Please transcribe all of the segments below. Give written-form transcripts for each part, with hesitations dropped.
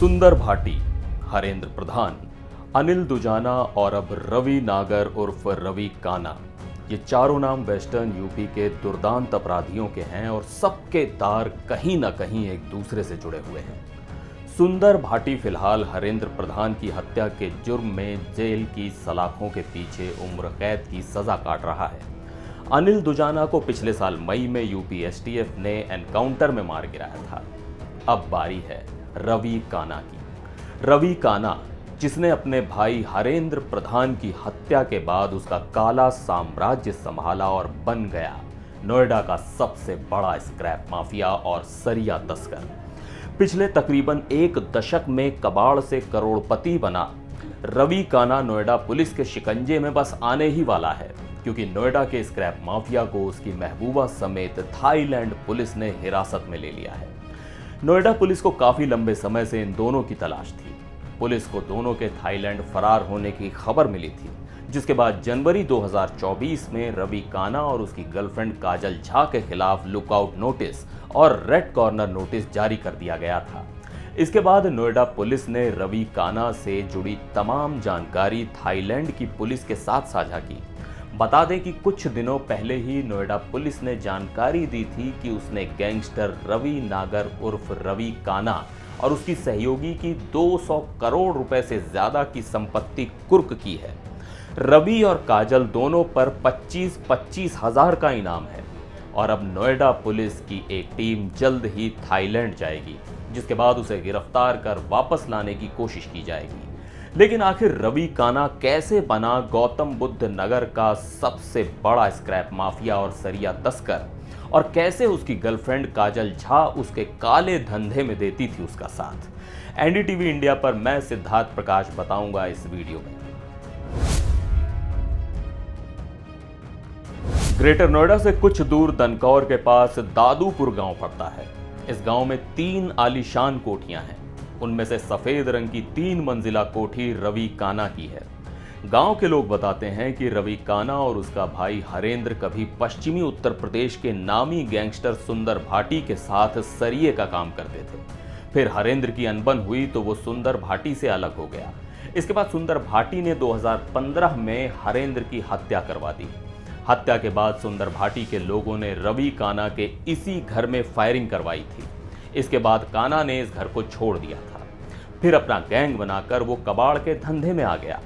सुंदर भाटी, हरेंद्र प्रधान, अनिल दुजाना और अब रवि नागर उर्फ रवि काना, ये चारों नाम वेस्टर्न यूपी के दुर्दांत अपराधियों के हैं और सबके तार कहीं ना कहीं एक दूसरे से जुड़े हुए हैं। सुंदर भाटी फिलहाल हरेंद्र प्रधान की हत्या के जुर्म में जेल की सलाखों के पीछे उम्र कैद की सजा काट रहा है। अनिल दुजाना को पिछले साल मई में यूपी एसटीएफ ने एनकाउंटर में मार गिराया था। अब बारी है रवि काना की। रवि काना, जिसने अपने भाई हरेंद्र प्रधान की हत्या के बाद उसका काला साम्राज्य संभाला और बन गया नोएडा का सबसे बड़ा स्क्रैप माफिया और सरिया तस्कर। पिछले तकरीबन एक दशक में कबाड़ से करोड़पति बना रवि काना नोएडा पुलिस के शिकंजे में बस आने ही वाला है, क्योंकि नोएडा के स्क्रैप माफिया को उसकी महबूबा समेत थाईलैंड पुलिस ने हिरासत में ले लिया है। नोएडा पुलिस को काफी लंबे समय से इन दोनों की तलाश थी। पुलिस को दोनों के थाईलैंड फरार होने की खबर मिली थी, जिसके बाद जनवरी 2024 में रवि काना और उसकी गर्लफ्रेंड काजल झा के खिलाफ लुकआउट नोटिस और रेड कॉर्नर नोटिस जारी कर दिया गया था। इसके बाद नोएडा पुलिस ने रवि काना से जुड़ी तमाम जानकारी थाईलैंड की पुलिस के साथ साझा की। बता दें कि कुछ दिनों पहले ही नोएडा पुलिस ने जानकारी दी थी कि उसने गैंगस्टर रवि नागर उर्फ रवि काना और उसकी सहयोगी की 200 करोड़ रुपए से ज्यादा की संपत्ति कुर्क की है। रवि और काजल दोनों पर 25-25 हजार का इनाम है और अब नोएडा पुलिस की एक टीम जल्द ही थाईलैंड जाएगी, जिसके बाद उसे गिरफ्तार कर वापस लाने की कोशिश की जाएगी। लेकिन आखिर रवि काना कैसे बना गौतम बुद्ध नगर का सबसे बड़ा स्क्रैप माफिया और सरिया तस्कर, और कैसे उसकी गर्लफ्रेंड काजल झा उसके काले धंधे में देती थी उसका साथ? एनडीटीवी इंडिया पर मैं सिद्धार्थ प्रकाश बताऊंगा इस वीडियो में। ग्रेटर नोएडा से कुछ दूर दनकौर के पास दादूपुर गांव पड़ता है। इस गांव में 3 आलीशान कोठियां हैं। उनमें से सफेद रंग की 3 मंजिला कोठी रवि काना की है। गांव के लोग बताते हैं कि रवि काना और उसका भाई हरेंद्र कभी पश्चिमी उत्तर प्रदेश के नामी गैंगस्टर सुंदर भाटी के साथ सरिये का काम करते थे। फिर हरेंद्र की अनबन हुई तो वो सुंदर भाटी से अलग हो गया। इसके बाद सुंदर भाटी ने 2015 में हरेंद्र की हत्या करवा दी। हत्या के बाद सुंदर भाटी के लोगों ने रवि काना के इसी घर में फायरिंग करवाई थी। इसके बाद काना ने इस घर को छोड़ दिया था। फिर अपना गैंग बनाकर वो कबाड़ के धंधे में आ गया।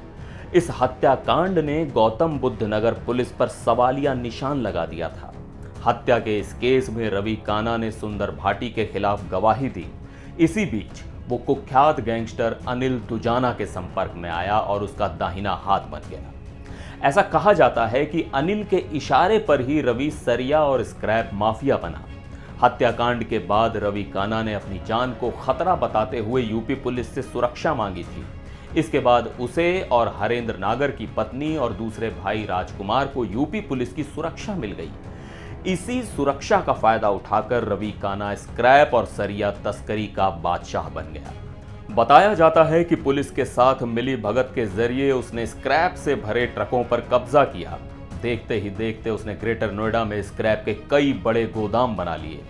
इस हत्याकांड ने गौतम बुद्ध नगर पुलिस पर सवालिया निशान लगा दिया था। हत्या के इस केस में रवि काना ने सुंदर भाटी के खिलाफ गवाही दी। इसी बीच वो कुख्यात गैंगस्टर अनिल दुजाना के संपर्क में आया और उसका दाहिना हाथ बन गया। ऐसा कहा जाता है कि अनिल के इशारे पर ही रवि सरिया और स्क्रैप माफिया बना। हत्याकांड के बाद रवि काना ने अपनी जान को खतरा बताते हुए यूपी पुलिस से सुरक्षा मांगी थी। इसके बाद उसे और हरेंद्र नागर की पत्नी और दूसरे भाई राजकुमार को यूपी पुलिस की सुरक्षा मिल गई। इसी सुरक्षा का फायदा उठाकर रवि काना स्क्रैप और सरिया तस्करी का बादशाह बन गया। बताया जाता है कि पुलिस के साथ मिली भगत के जरिए उसने स्क्रैप से भरे ट्रकों पर कब्जा किया। देखते ही देखते उसने ग्रेटर नोएडा में स्क्रैप के कई बड़े गोदाम बना लिए,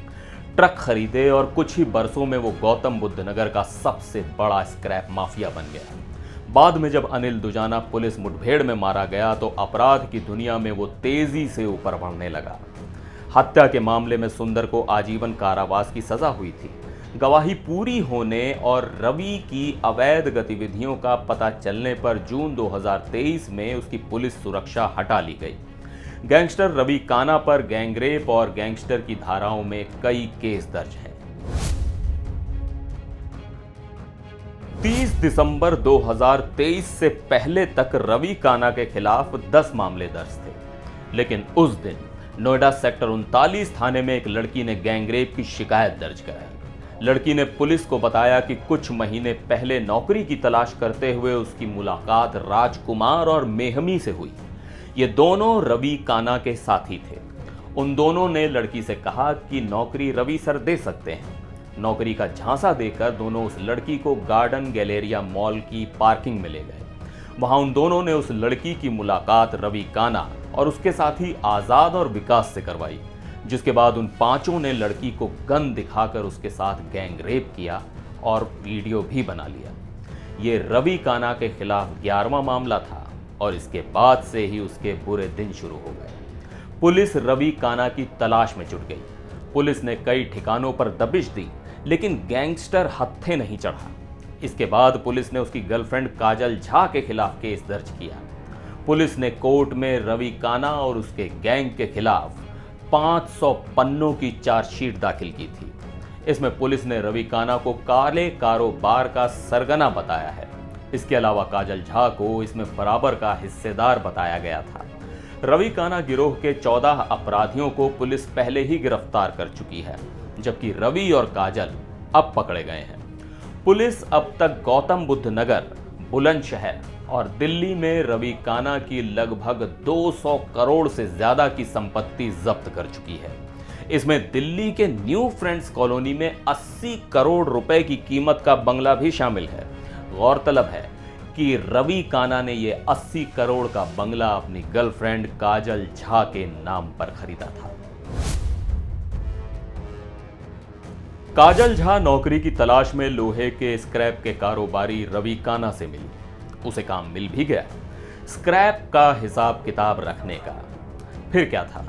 ट्रक खरीदे और कुछ ही बरसों में वो गौतम बुद्ध नगर का सबसे बड़ा स्क्रैप माफिया बन गया। बाद में जब अनिल दुजाना पुलिस मुठभेड़ में मारा गया तो अपराध की दुनिया में वो तेजी से ऊपर बढ़ने लगा। हत्या के मामले में सुंदर को आजीवन कारावास की सजा हुई थी। गवाही पूरी होने और रवि की अवैध गतिविधियों का पता चलने पर जून 2023 में उसकी पुलिस सुरक्षा हटा ली गई। गैंगस्टर रवि काना पर गैंगरेप और गैंगस्टर की धाराओं में कई केस दर्ज हैं। 30 दिसंबर 2023 से पहले तक रवि काना के खिलाफ 10 मामले दर्ज थे, लेकिन उस दिन नोएडा सेक्टर 39 थाने में एक लड़की ने गैंगरेप की शिकायत दर्ज कराई। लड़की ने पुलिस को बताया कि कुछ महीने पहले नौकरी की तलाश करते हुए उसकी मुलाकात राजकुमार और मेहमी से हुई। ये दोनों रवि काना के साथी थे। उन दोनों ने लड़की से कहा कि नौकरी रवि सर दे सकते हैं। नौकरी का झांसा देकर दोनों उस लड़की को गार्डन गैलेरिया मॉल की पार्किंग में ले गए। वहां उन दोनों ने उस लड़की की मुलाकात रवि काना और उसके साथी आजाद और विकास से करवाई, जिसके बाद उन पांचों ने लड़की को गन दिखाकर उसके साथ गैंग रेप किया और वीडियो भी बना लिया। ये रवि काना के खिलाफ 11वां मामला था और इसके बाद से ही उसके बुरे दिन शुरू हो गए। पुलिस रवि काना की तलाश में जुट गई। पुलिस ने कई ठिकानों पर दबिश दी, लेकिन गैंगस्टर हत्थे नहीं चढ़ा। इसके बाद पुलिस ने उसकी गर्लफ्रेंड काजल झा के खिलाफ केस दर्ज किया। पुलिस ने कोर्ट में रवि काना और उसके गैंग के खिलाफ 500 पन्नों की चार्जशीट दाखिल की थी। इसमें पुलिस ने रवि काना को काले कारोबार का सरगना बताया है। इसके अलावा काजल झा को इसमें बराबर का हिस्सेदार बताया गया था। रवि काना गिरोह के 14 अपराधियों को पुलिस पहले ही गिरफ्तार कर चुकी है, जबकि रवि और काजल अब पकड़े गए हैं। पुलिस अब तक गौतम बुद्ध नगर, बुलंदशहर और दिल्ली में रवि काना की लगभग 200 करोड़ से ज्यादा की संपत्ति जब्त कर चुकी है। इसमें दिल्ली के न्यू फ्रेंड्स कॉलोनी में 80 करोड़ रुपए की कीमत का बंगला भी शामिल है। गौरतलब है कि रवि काना ने यह 80 करोड़ का बंगला अपनी गर्लफ्रेंड काजल झा के नाम पर खरीदा था। काजल झा नौकरी की तलाश में लोहे के स्क्रैप के कारोबारी रवि काना से मिली। उसे काम मिल भी गया, स्क्रैप का हिसाब किताब रखने का। फिर क्या था,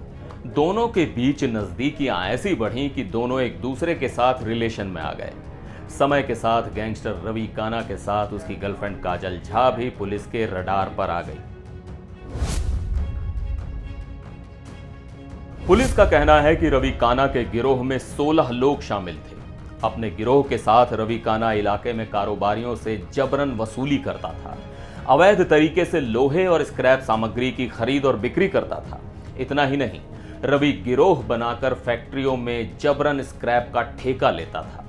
दोनों के बीच नजदीकियां ऐसी बढ़ी कि दोनों एक दूसरे के साथ रिलेशन में आ गए। समय के साथ गैंगस्टर रवि काना के साथ उसकी गर्लफ्रेंड काजल झा भी पुलिस के रडार पर आ गई। पुलिस का कहना है कि रवि काना के गिरोह में 16 लोग शामिल थे। अपने गिरोह के साथ रवि काना इलाके में कारोबारियों से जबरन वसूली करता था। अवैध तरीके से लोहे और स्क्रैप सामग्री की खरीद और बिक्री करता था। इतना ही नहीं, रवि गिरोह बनाकर फैक्ट्रियों में जबरन स्क्रैप का ठेका लेता था।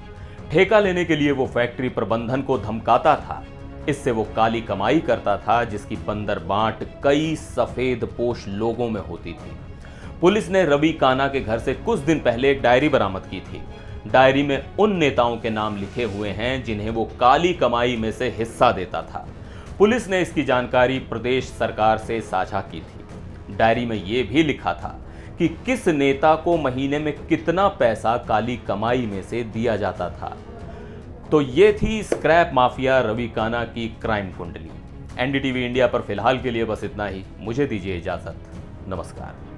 ठेका लेने के लिए वो फैक्ट्री प्रबंधन को धमकाता था। इससे वो काली कमाई करता था, जिसकी बंदर बांट कई सफेद पोश लोगों में होती थी। पुलिस ने रवि काना के घर से कुछ दिन पहले एक डायरी बरामद की थी। डायरी में उन नेताओं के नाम लिखे हुए हैं जिन्हें वो काली कमाई में से हिस्सा देता था। पुलिस ने इसकी जानकारी प्रदेश सरकार से साझा की थी। डायरी में यह भी लिखा था कि किस नेता को महीने में कितना पैसा काली कमाई में से दिया जाता था। तो ये थी स्क्रैप माफिया रवि काना की क्राइम कुंडली। एनडीटीवी इंडिया पर फिलहाल के लिए बस इतना ही। मुझे दीजिए इजाजत। नमस्कार।